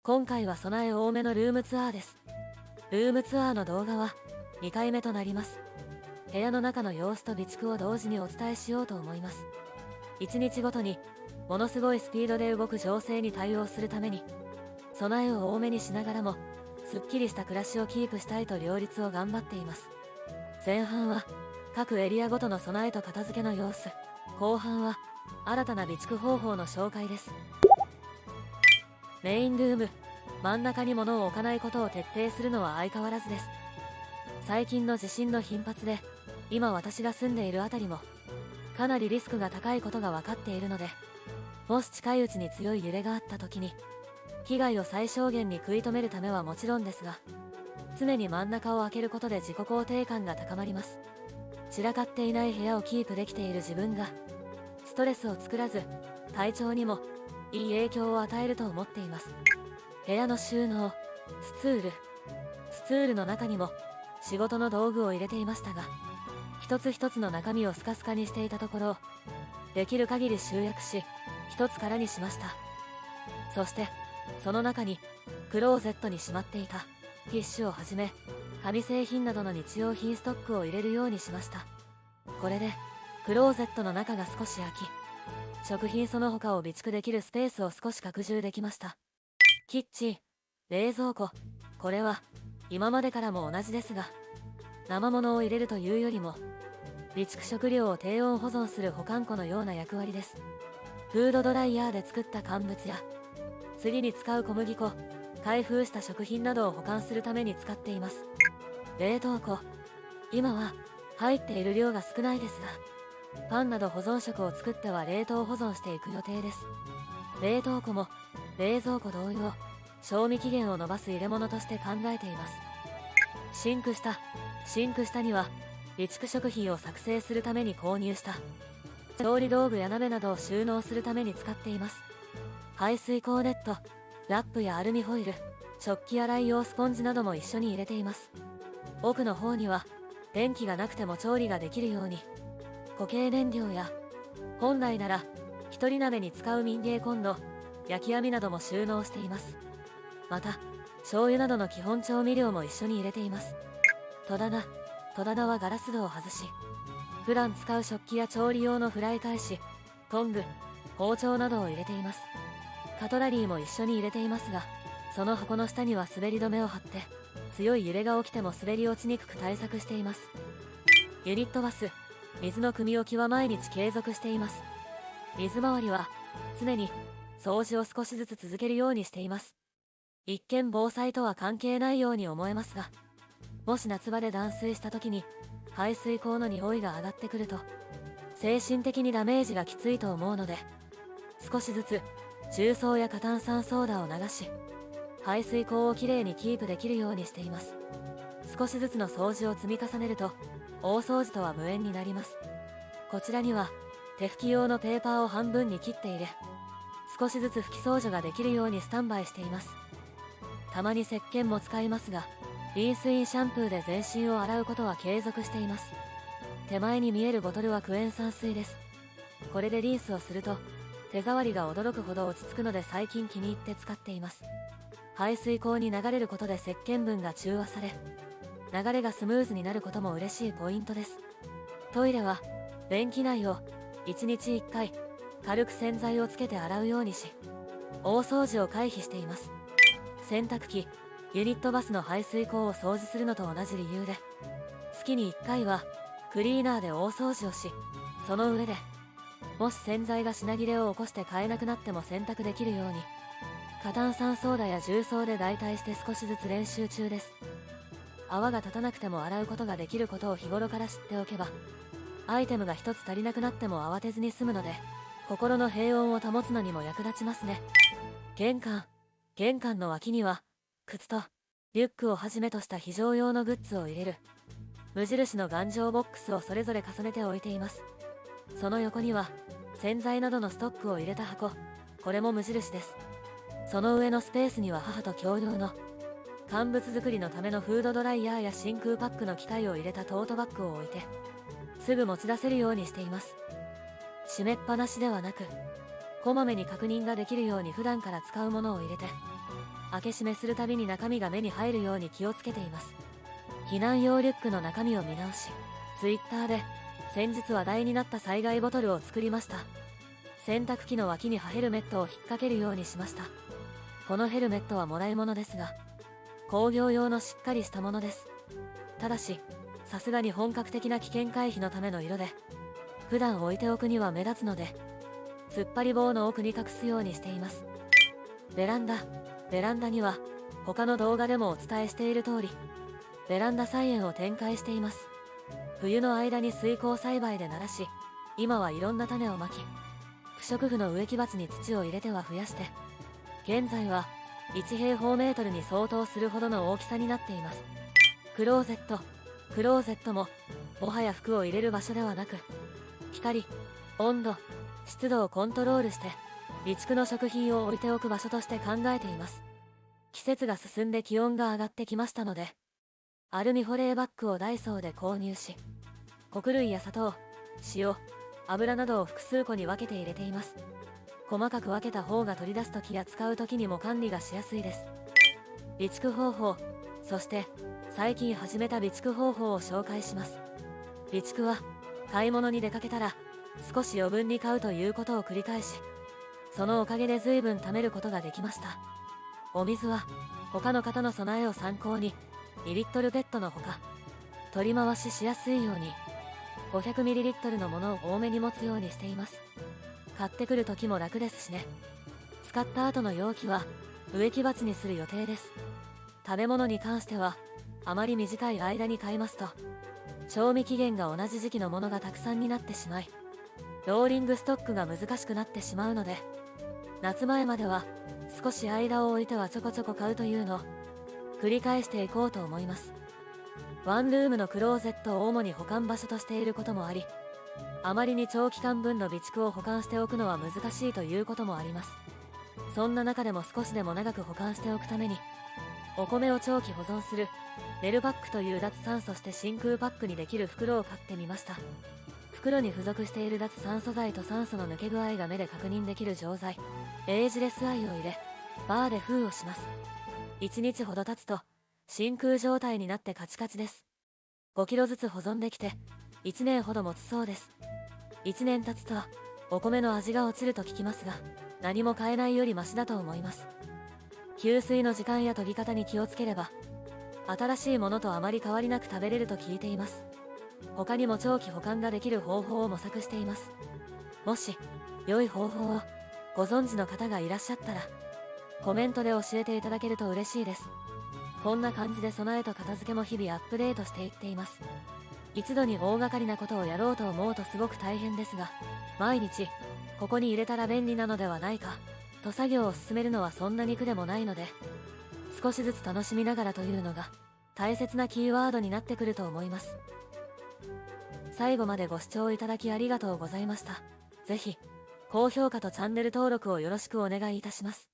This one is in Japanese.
今回は備え多めのルームツアーです。ルームツアーの動画は2回目となります。部屋の中の様子と備蓄を同時にお伝えしようと思います。1日ごとにものすごいスピードで動く情勢に対応するために、備えを多めにしながらもすっきりした暮らしをキープしたいと両立を頑張っています。前半は各エリアごとの備えと片付けの様子、後半は新たな備蓄方法の紹介です。メインルーム、真ん中に物を置かないことを徹底するのは相変わらずです。最近の地震の頻発で、今私が住んでいるあたりもかなりリスクが高いことが分かっているので、もし近いうちに強い揺れがあった時に被害を最小限に食い止めるためはもちろんですが、常に真ん中を空けることで自己肯定感が高まります。散らかっていない部屋をキープできている自分がストレスを作らず、体調にもいい影響を与えると思っています。部屋の収納、スツールの中にも仕事の道具を入れていましたが、一つ一つの中身をスカスカにしていたところ、できる限り集約し一つからにしました。そしてその中にクローゼットにしまっていたティッシュをはじめ紙製品などの日用品ストックを入れるようにしました。これでクローゼットの中が少し空き、食品その他を備蓄できるスペースを少し拡充できました。キッチン、冷蔵庫、これは今までからも同じですが、生物を入れるというよりも備蓄食料を低温保存する保管庫のような役割です。フードドライヤーで作った乾物や釣りに使う小麦粉、開封した食品などを保管するために使っています。冷凍庫、今は入っている量が少ないですが、パンなど保存食を作っては冷凍保存していく予定です。冷凍庫も冷蔵庫同様、賞味期限を延ばす入れ物として考えています。シンク下には備蓄食品を作成するために購入した調理道具や鍋などを収納するために使っています。排水口ネット、ラップやアルミホイル、食器洗い用スポンジなども一緒に入れています。奥の方には電気がなくても調理ができるように固形燃料や本来なら一人鍋に使う民芸コンロ、焼き網なども収納しています。また醤油などの基本調味料も一緒に入れています。戸棚はガラス戸を外し、普段使う食器や調理用のフライ返し、トング、包丁などを入れています。カトラリーも一緒に入れていますが、その箱の下には滑り止めを貼って強い揺れが起きても滑り落ちにくく対策しています。ユニットバス、水の汲み置きは毎日継続しています。水回りは常に掃除を少しずつ続けるようにしています。一見防災とは関係ないように思えますが、もし夏場で断水した時に排水口の匂いが上がってくると精神的にダメージがきついと思うので、少しずつ重曹や過炭酸ソーダを流し排水口をきれいにキープできるようにしています。少しずつの掃除を積み重ねると大掃除とは無縁になります。こちらには手拭き用のペーパーを半分に切って入れ、少しずつ拭き掃除ができるようにスタンバイしています。たまに石鹸も使いますが、リンスインシャンプーで全身を洗うことは継続しています。手前に見えるボトルはクエン酸水です。これでリンスをすると手触りが驚くほど落ち着くので最近気に入って使っています。排水口に流れることで石鹸分が中和され、流れがスムーズになることも嬉しいポイントです。トイレは便器内を1日1回軽く洗剤をつけて洗うようにし、大掃除を回避しています。洗濯機、ユニットバスの排水口を掃除するのと同じ理由で、月に1回はクリーナーで大掃除をし、その上でもし洗剤が品切れを起こして買えなくなっても洗濯できるように過炭酸ソーダや重曹で代替して少しずつ練習中です。泡が立たなくても洗うことができることを日頃から知っておけば、アイテムが一つ足りなくなっても慌てずに済むので、心の平穏を保つのにも役立ちますね。玄関の脇には靴とリュックをはじめとした非常用のグッズを入れる無印の頑丈ボックスをそれぞれ重ねて置いています。その横には洗剤などのストックを入れた箱、これも無印です。その上のスペースには母と共用の乾物作りのためのフードドライヤーや真空パックの機械を入れたトートバッグを置いて、すぐ持ち出せるようにしています。閉めっぱなしではなく、こまめに確認ができるように普段から使うものを入れて、開け閉めするたびに中身が目に入るように気をつけています。避難用リュックの中身を見直し、Twitter で先日話題になった災害ボトルを作りました。洗濯機の脇にヘルメットを引っ掛けるようにしました。このヘルメットはもらい物ですが、工業用のしっかりしたものです。ただし、さすがに本格的な危険回避のための色で、普段置いておくには目立つので、突っ張り棒の奥に隠すようにしています。ベランダには、他の動画でもお伝えしている通り、ベランダ菜園を展開しています。冬の間に水耕栽培で慣らし、今はいろんな種をまき、不織布の植木鉢に土を入れては増やして、現在は1平方メートルに相当するほどの大きさになっています。クローゼットも、もはや服を入れる場所ではなく、光、温度、湿度をコントロールして、備蓄の食品を置いておく場所として考えています。季節が進んで気温が上がってきましたので、アルミ保冷バッグをダイソーで購入し、穀類や砂糖、塩、油などを複数個に分けて入れています。細かく分けた方が取り出すときや使うときにも管理がしやすいです。備蓄方法、そして最近始めた備蓄方法を紹介します。備蓄は買い物に出かけたら少し余分に買うということを繰り返し、そのおかげで随分貯めることができました。お水は他の方の備えを参考に2リットルペットのほか、取り回ししやすいように 500ml のものを多めに持つようにしています。買ってくる時も楽ですしね。使った後の容器は植木鉢にする予定です。食べ物に関してはあまり短い間に買いますと、賞味期限が同じ時期のものがたくさんになってしまい、ローリングストックが難しくなってしまうので、夏前までは少し間を置いてはちょこちょこ買うというのを繰り返していこうと思います。ワンルームのクローゼットを主に保管場所としていることもあり、あまりに長期間分の備蓄を保管しておくのは難しいということもあります。そんな中でも少しでも長く保管しておくために、お米を長期保存するネルパックという脱酸素して真空パックにできる袋を買ってみました。袋に付属している脱酸素剤と酸素の抜け具合が目で確認できる錠剤、エイジレスアイを入れ、バーで封をします。1日ほど経つと真空状態になってカチカチです。5キロずつ保存できて1年ほど持つそうです。1年経つとお米の味が落ちると聞きますが、何も買えないよりマシだと思います。給水の時間や研ぎ方に気をつければ、新しいものとあまり変わりなく食べれると聞いています。他にも長期保管ができる方法を模索しています。もし良い方法をご存知の方がいらっしゃったら、コメントで教えていただけると嬉しいです。こんな感じで備えと片付けも日々アップデートしていっています。一度に大掛かりなことをやろうと思うとすごく大変ですが、毎日ここに入れたら便利なのではないかと作業を進めるのはそんなに苦でもないので、少しずつ楽しみながらというのが大切なキーワードになってくると思います。最後までご視聴いただきありがとうございました。ぜひ高評価とチャンネル登録をよろしくお願いいたします。